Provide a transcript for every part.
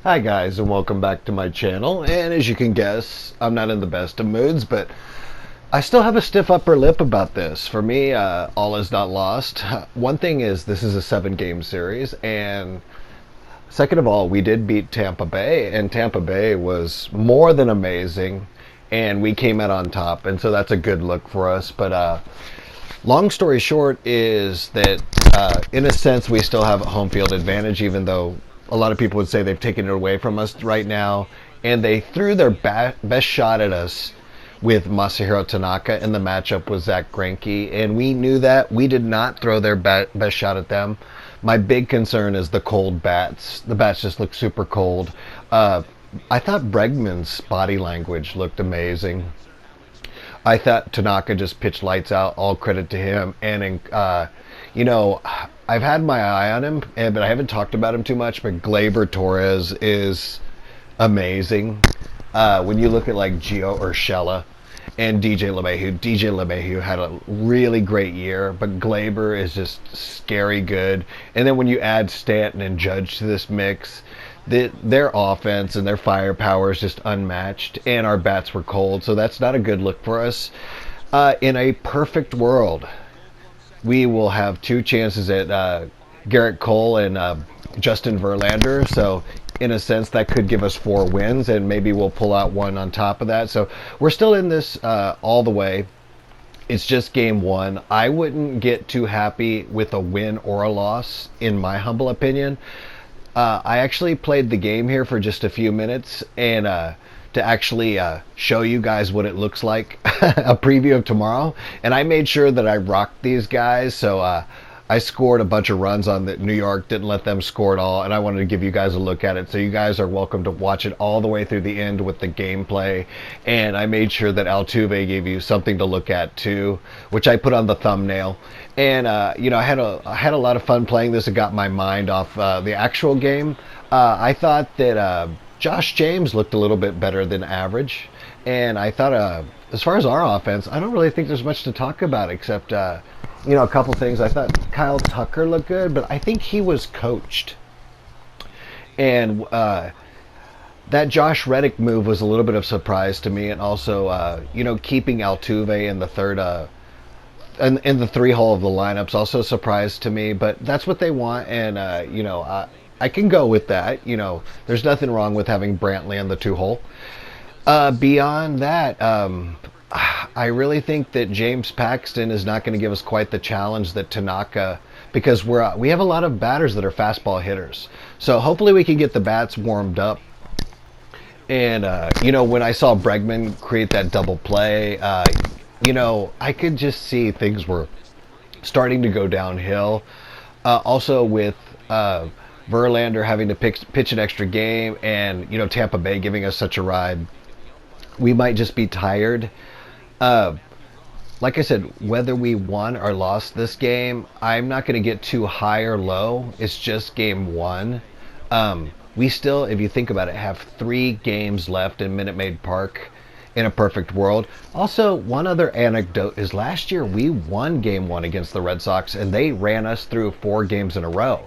Hi guys, and welcome back to my channel. And as you can guess, I'm not in the best of moods, but I still have a stiff upper lip about this. For me, all is not lost. One thing is, this is a 7-game series, and second of all, we did beat Tampa Bay, and Tampa Bay was more than amazing, and we came out on top, and so that's a good look for us. But long story short is that, in a sense, we still have a home field advantage, even though a lot of people would say they've taken it away from us right now. And they threw their best shot at us with Masahiro Tanaka in the matchup with Zach Greinke, and we knew that. We did not throw their best shot at them. My big concern is the cold bats. The bats just look super cold. I thought Bregman's body language looked amazing. I thought Tanaka just pitched lights out. All credit to him. And you know, I've had my eye on him, but I haven't talked about him too much. But Gleyber Torres is amazing. When you look at like Gio Urshela and DJ LeMahieu had a really great year, but Gleyber is just scary good. And then when you add Stanton and Judge to this mix, their offense and their firepower is just unmatched, and our bats were cold, so that's not a good look for us. In a perfect world, we will have two chances at Garrett Cole and Justin Verlander, so in a sense that could give us 4 wins, and maybe we'll pull out one on top of that. So we're still in this all the way. It's just game 1. I wouldn't get too happy with a win or a loss, in my humble opinion. I actually played the game here for just a few minutes, and to actually show you guys what it looks like, a preview of tomorrow. And I made sure that I rocked these guys, so I scored a bunch of runs on the New York, didn't let them score at all, and I wanted to give you guys a look at it. So you guys are welcome to watch it all the way through the end with the gameplay. And I made sure that Altuve gave you something to look at too, which I put on the thumbnail. And you know, I had a lot of fun playing this. It got my mind off the actual game. I thought that Josh James looked a little bit better than average, and I thought as far as our offense, I don't really think there's much to talk about except you know, a couple things. I thought Kyle Tucker looked good, but I think he was coached. And that Josh Reddick move was a little bit of a surprise to me, and also, you know, keeping Altuve in the third, in the 3 hole of the lineup's also a surprise to me. But that's what they want, and you know, I can go with that. You know, there's nothing wrong with having Brantley on the 2 hole. Beyond that, I really think that James Paxton is not going to give us quite the challenge that Tanaka, because we have a lot of batters that are fastball hitters. So hopefully we can get the bats warmed up. And you know, when I saw Bregman create that double play, you know, I could just see things were starting to go downhill. Also with Verlander having to pitch an extra game, and you know, Tampa Bay giving us such a ride, we might just be tired. Like I said, whether we won or lost this game, I'm not going to get too high or low. It's just game 1. We still, if you think about it, have 3 games left in Minute Maid Park in a perfect world. Also, one other anecdote is last year we won game 1 against the Red Sox, and they ran us through 4 games in a row.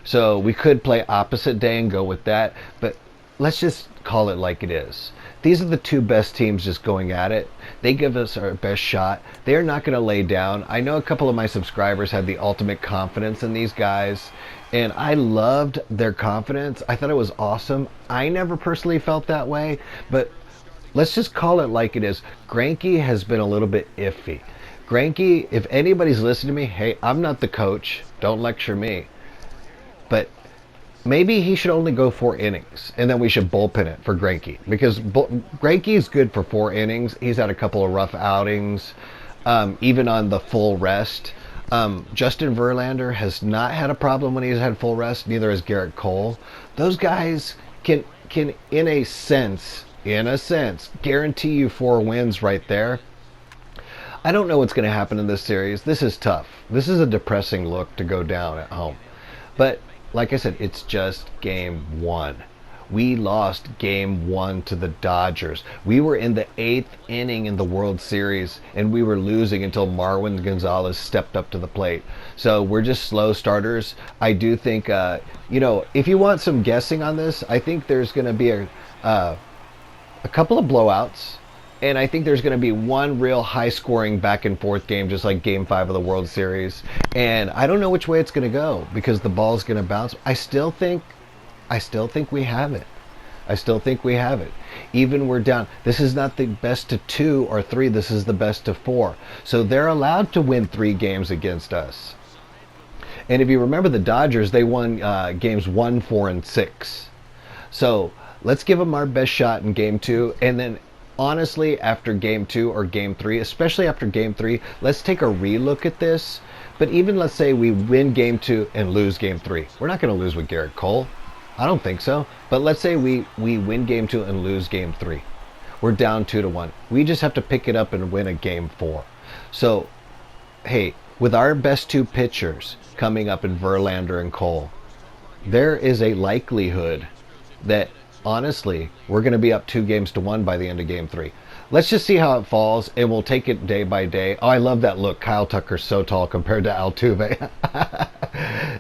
So we could play opposite day and go with that, but let's just call it like it is. These are the 2 best teams just going at it. They give us our best shot. They're not going to lay down. I know a couple of my subscribers had the ultimate confidence in these guys, and I loved their confidence. I thought it was awesome. I never personally felt that way, but let's just call it like it is. Greinke has been a little bit iffy. Greinke, if anybody's listening to me, hey, I'm not the coach. Don't lecture me. But maybe he should only go 4 innings, and then we should bullpen it for Greinke, because Greinke is good for 4 innings. He's had a couple of rough outings, even on the full rest. Justin Verlander has not had a problem when he's had full rest. Neither has Garrett Cole. Those guys can in a sense, guarantee you 4 wins right there. I don't know what's going to happen in this series. This is tough. This is a depressing look to go down at home, but like I said, it's just game 1. We lost game 1 to the Dodgers. We were in the 8th inning in the World Series, and we were losing until Marwin Gonzalez stepped up to the plate. So we're just slow starters. I do think, if you want some guessing on this, I think there's going to be a couple of blowouts. And I think there's going to be one real high-scoring back-and-forth game, just like Game 5 of the World Series. And I don't know which way it's going to go because the ball's going to bounce. I still think we have it. I still think we have it. Even we're down. This is not the best of 2 or 3. This is the best of 4. So they're allowed to win 3 games against us. And if you remember the Dodgers, they won games 1, 4, and 6. So let's give them our best shot in Game 2, and then honestly, after Game 2 or Game 3, especially after Game 3, let's take a relook at this. But even let's say we win Game 2 and lose Game 3. We're not going to lose with Garrett Cole. I don't think so. But let's say we win Game 2 and lose Game 3. We're down 2-1. We just have to pick it up and win a Game 4. So, hey, with our best 2 pitchers coming up in Verlander and Cole, there is a likelihood that honestly, we're going to be up 2-1 by the end of Game 3. Let's just see how it falls, and we'll take it day by day. Oh, I love that look. Kyle Tucker's so tall compared to Altuve.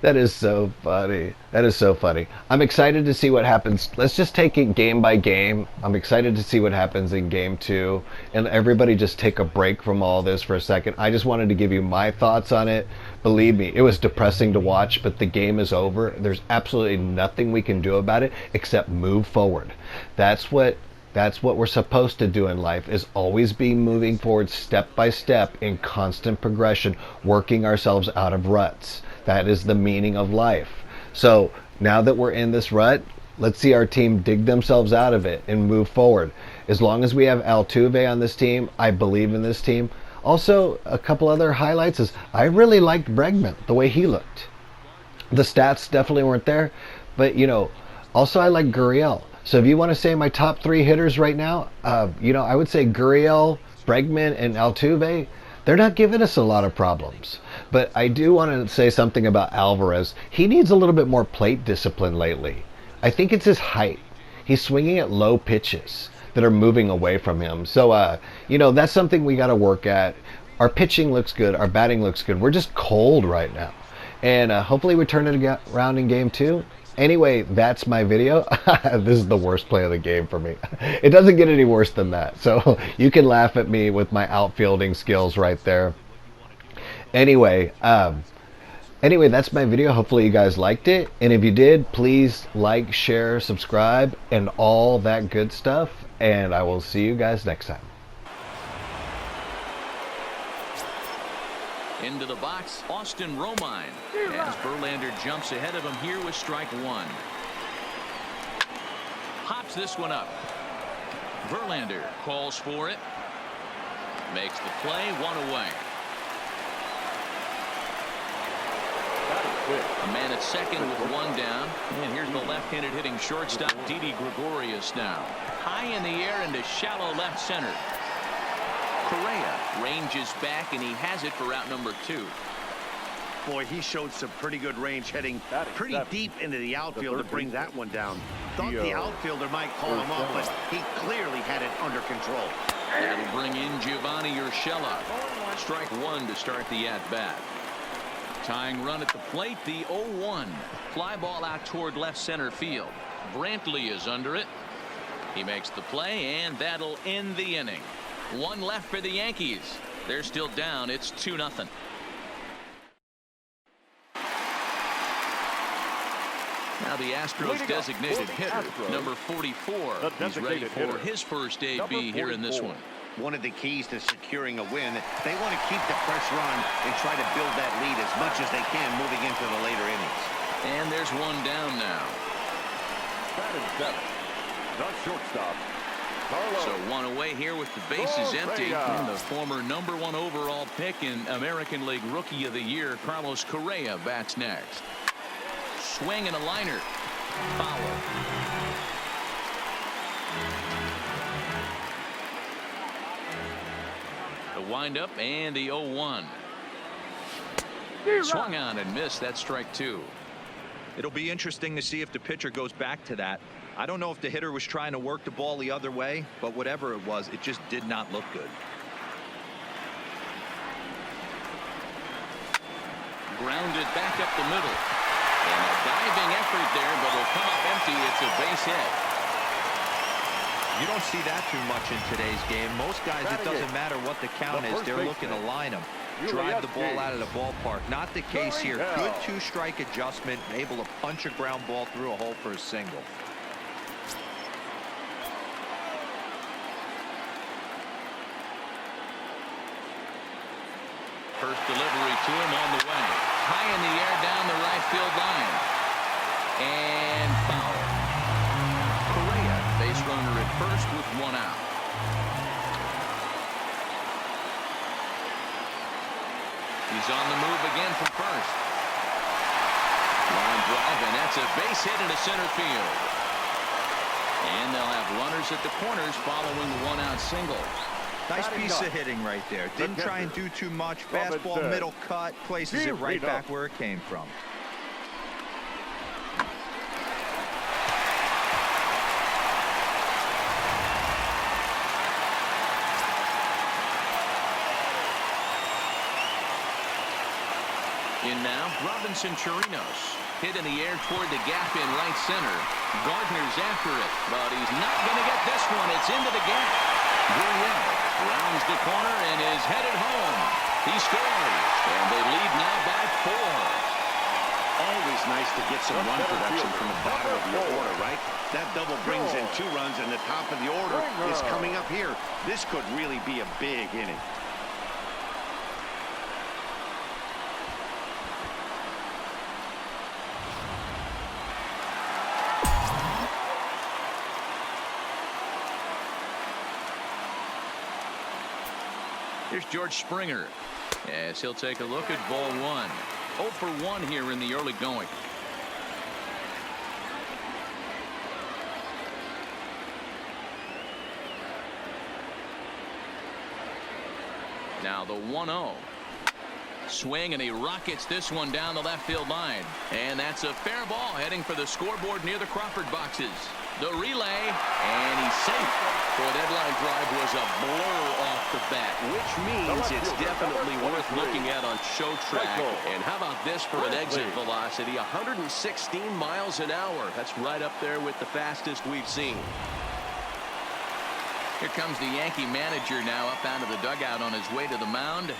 That is so funny. That is so funny. I'm excited to see what happens. Let's just take it game by game. I'm excited to see what happens in Game 2. And everybody just take a break from all this for a second. I just wanted to give you my thoughts on it. Believe me, it was depressing to watch, but the game is over. There's absolutely nothing we can do about it except move forward. That's what we're supposed to do in life, is always be moving forward step by step in constant progression, working ourselves out of ruts. That is the meaning of life. So now that we're in this rut, let's see our team dig themselves out of it and move forward. As long as we have Altuve on this team, I believe in this team. Also, a couple other highlights is I really liked Bregman, the way he looked. The stats definitely weren't there, but also I like Gurriel. So if you want to say my top 3 hitters right now, I would say Gurriel, Bregman, and Altuve. They're not giving us a lot of problems. But I do want to say something about Alvarez. He needs a little bit more plate discipline lately. I think it's his height. He's swinging at low pitches that are moving away from him. So, that's something we got to work at. Our pitching looks good. Our batting looks good. We're just cold right now. And hopefully we turn it around in Game 2. Anyway, that's my video. This is the worst play of the game for me. It doesn't get any worse than that. So you can laugh at me with my outfielding skills right there. Anyway, that's my video. Hopefully you guys liked it. And if you did, please like, share, subscribe, and all that good stuff. And I will see you guys next time. Into the box, Austin Romine, as Verlander jumps ahead of him here with strike 1. Hops this one up. Verlander calls for it. Makes the play, 1 away. A man at second with 1 down. And here's the left-handed hitting shortstop, Didi Gregorius now. High in the air into shallow left center. Correa ranges back, and he has it for out number 2. Boy, he showed some pretty good range heading pretty deep into the outfield to bring that one down. Thought the outfielder might call him off, but he clearly had it under control. That'll bring in Giovanni Urshela. Strike 1 to start the at-bat. Tying run at the plate, the 0-1. Fly ball out toward left center field. Brantley is under it. He makes the play, and that'll end the inning. 1 left for the Yankees. They're still down. It's 2-0. Now the Astros designated hitter, number 44. He's ready for his first AB here in this one. One of the keys to securing a win, they want to keep the pressure on and try to build that lead as much as they can moving into the later innings. And there's 1 down now. That is 7. The shortstop. So 1 away here with the bases empty. And the former number 1 overall pick in American League Rookie of the Year, Carlos Correa, bats next. Swing and a liner. Foul. The windup and the 0-1. Swung on and missed. That's strike 2. It'll be interesting to see if the pitcher goes back to that. I don't know if the hitter was trying to work the ball the other way, but whatever it was, it just did not look good. Grounded back up the middle. And a diving effort there, but it'll come up empty. It's a base hit. You don't see that too much in today's game. Most guys, it doesn't matter what the count is. They're looking to line them. Drive the ball out of the ballpark. Not the case here. Good two-strike adjustment. Able to punch a ground ball through a hole for a single. First delivery to him on the way. High in the air down the right field line. And foul. Correa, base runner at first with one out. He's on the move again from first. Line drive, and that's a base hit into center field. And they'll have runners at the corners following the one-out single. Nice piece of hitting right there. Didn't try and do too much. Fastball, middle cut, places it right back where it came from. In now, Robinson Chirinos. Hit in the air toward the gap in right center. Gardner's after it, but he's not going to get this one. It's into the gap. Gurriel rounds the corner and is headed home. He scores, and they lead now by 4. Always nice to get some run production from the bottom of your order, right? That double brings in 2 runs, and the top of the order is coming up here. This could really be a big inning. Here's George Springer as he'll take a look at ball 1. 0 for 1 here in the early going. Now the 1-0. Swing, and he rockets this one down the left field line. And that's a fair ball heading for the scoreboard near the Crawford boxes. The relay, and he's safe. Boy, that line drive was a blur off the bat, which means it's definitely worth looking at on show track. And how about this for an exit velocity? 116 miles an hour. That's right up there with the fastest we've seen. Here comes the Yankee manager now up out of the dugout on his way to the mound.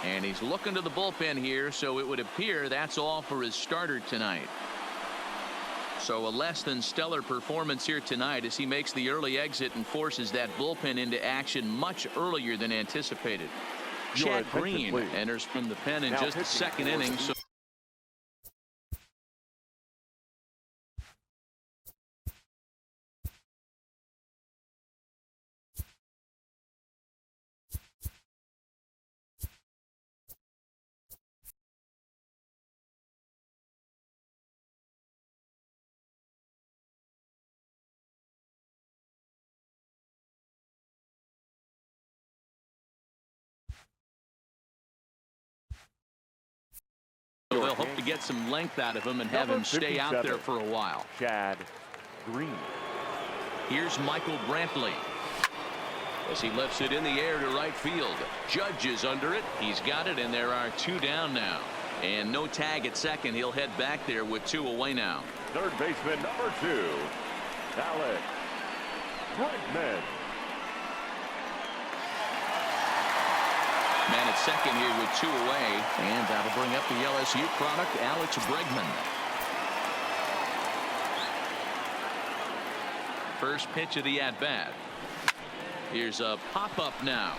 And he's looking to the bullpen here, so it would appear that's all for his starter tonight. So a less than stellar performance here tonight as he makes the early exit and forces that bullpen into action much earlier than anticipated. Chad Green enters from the pen in just the second inning. So they'll hope to get some length out of him and have him stay out there for a while. Chad Green. Here's Michael Brantley as he lifts it in the air to right field. Judge is under it. He's got it, and there are 2 down now. And no tag at second. He'll head back there with 2 away now. Third baseman number 2, Alex Bregman. Man at second here with 2 away, and that'll bring up the LSU product, Alex Bregman. First pitch of the at-bat. Here's a pop-up now.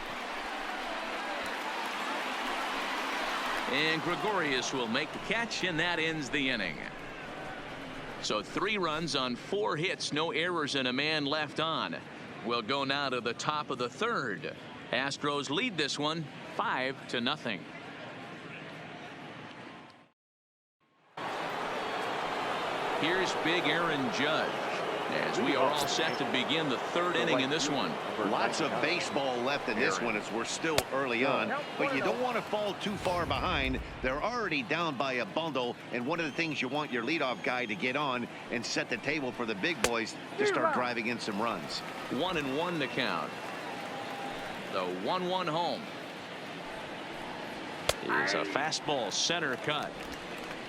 And Gregorius will make the catch, and that ends the inning. So 3 runs on 4 hits, no errors, and a man left on. We'll go now to the top of the 3rd. Astros lead this one 5-0. Here's big Aaron Judge. As we are all set to begin the third inning in this one. Lots of baseball left in this one as we're still early on, but you don't want to fall too far behind. They're already down by a bundle, and one of the things you want your leadoff guy to get on and set the table for the big boys to start driving in some runs. 1-1 to count. The 1-1 home. It's a fastball center cut.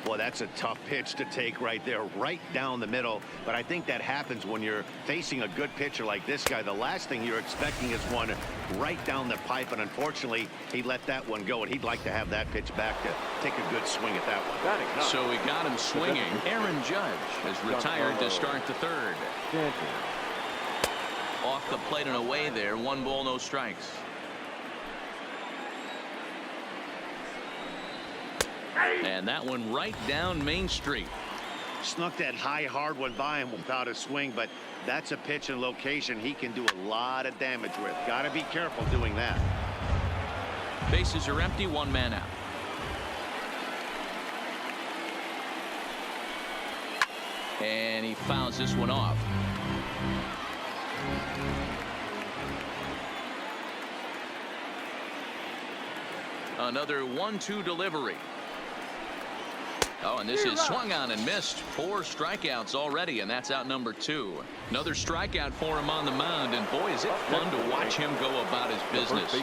Well, that's a tough pitch to take right there, right down the middle. But I think that happens when you're facing a good pitcher like this guy. The last thing you're expecting is one right down the pipe, and unfortunately, he let that one go, and he'd like to have that pitch back to take a good swing at that one. So we got him swinging. Aaron Judge has retired to start the third. Off the plate and away there. 1 ball, no strikes. And that one right down Main Street. Snuck that high, hard one by him without a swing, but that's a pitch and location he can do a lot of damage with. Got to be careful doing that. Bases are empty, 1 man out. And he fouls this one off. Another 1-2 delivery. Oh, and this is swung on and missed. 4 strikeouts already, and that's out number 2. Another strikeout for him on the mound, and boy, is it fun to watch him go about his business.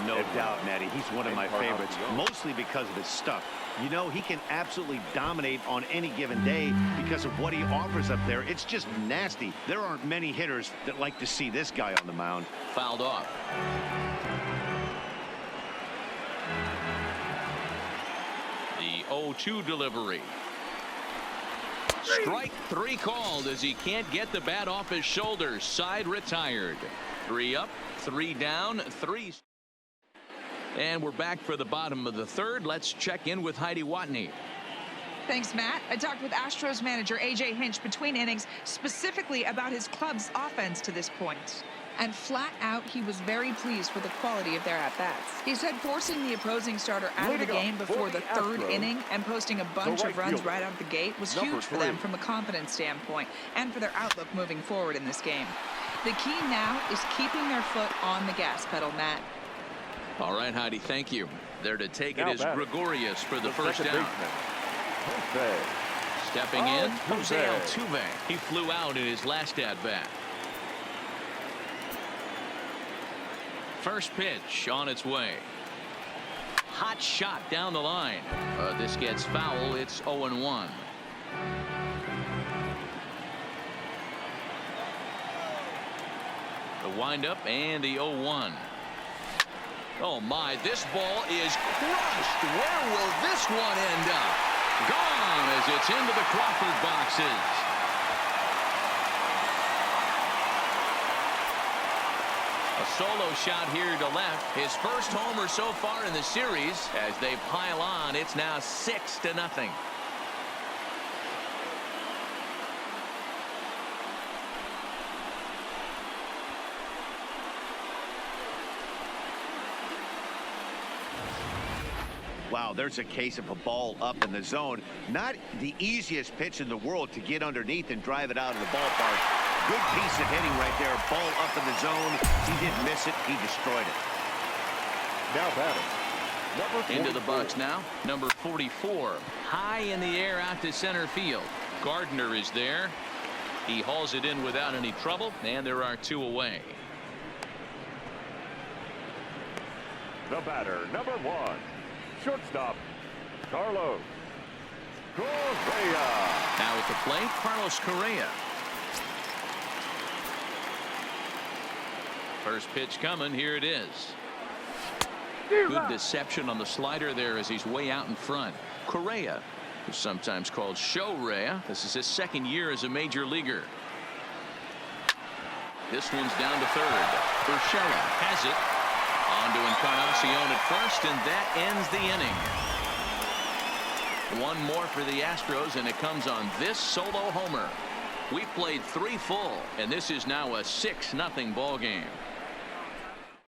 No doubt, Matty. He's one of my favorites, mostly because of his stuff. You know, he can absolutely dominate on any given day because of what he offers up there. It's just nasty. There aren't many hitters that like to see this guy on the mound. Fouled off. The 0-2 delivery. Strike 3 called as he can't get the bat off his shoulders. Side retired. 3 up, 3 down, 3. And we're back for the bottom of the third. Let's check in with Heidi Watney. Thanks, Matt. I talked with Astros manager A.J. Hinch between innings, specifically about his club's offense to this point. And flat out, he was very pleased with the quality of their at-bats. He said forcing the opposing starter out of the game before the third inning and posting a bunch of runs right out of the gate was huge for them from a confidence standpoint and for their outlook moving forward in this game. The key now is keeping their foot on the gas pedal, Matt. All right, Heidi, thank you. There to take it is Gregorius for the first down. Stepping in, Jose Altuve. He flew out in his last at-bat. First pitch on its way. Hot shot down the line. This gets foul. It's 0-1. The windup and the 0-1. Oh my, this ball is crushed. Where will this one end up? Gone as it's into the Crawford boxes. A solo shot here to left. His first homer so far in the series. As they pile on, it's now 6-0. Wow, there's a case of a ball up in the zone. Not the easiest pitch in the world to get underneath and drive it out of the ballpark. Good piece of hitting right there. Ball up in the zone. He didn't miss it. He destroyed it. Now batting. Into the box now. Number 44. High in the air out to center field. Gardner is there. He hauls it in without any trouble, and there are 2 away. The batter, number 1. Shortstop, Carlos Correa. Now at the plate, Carlos Correa. First pitch coming. Here it is. Good deception on the slider there as he's way out in front. Correa, who's sometimes called Show-Rea. This is his 2nd year as a major leaguer. This one's down to third. Urshela has it. On to Encarnacion at first, and that ends the inning. 1 more for the Astros, and it comes on this solo homer. We've played 3 full, and this is now a 6-0 ball game.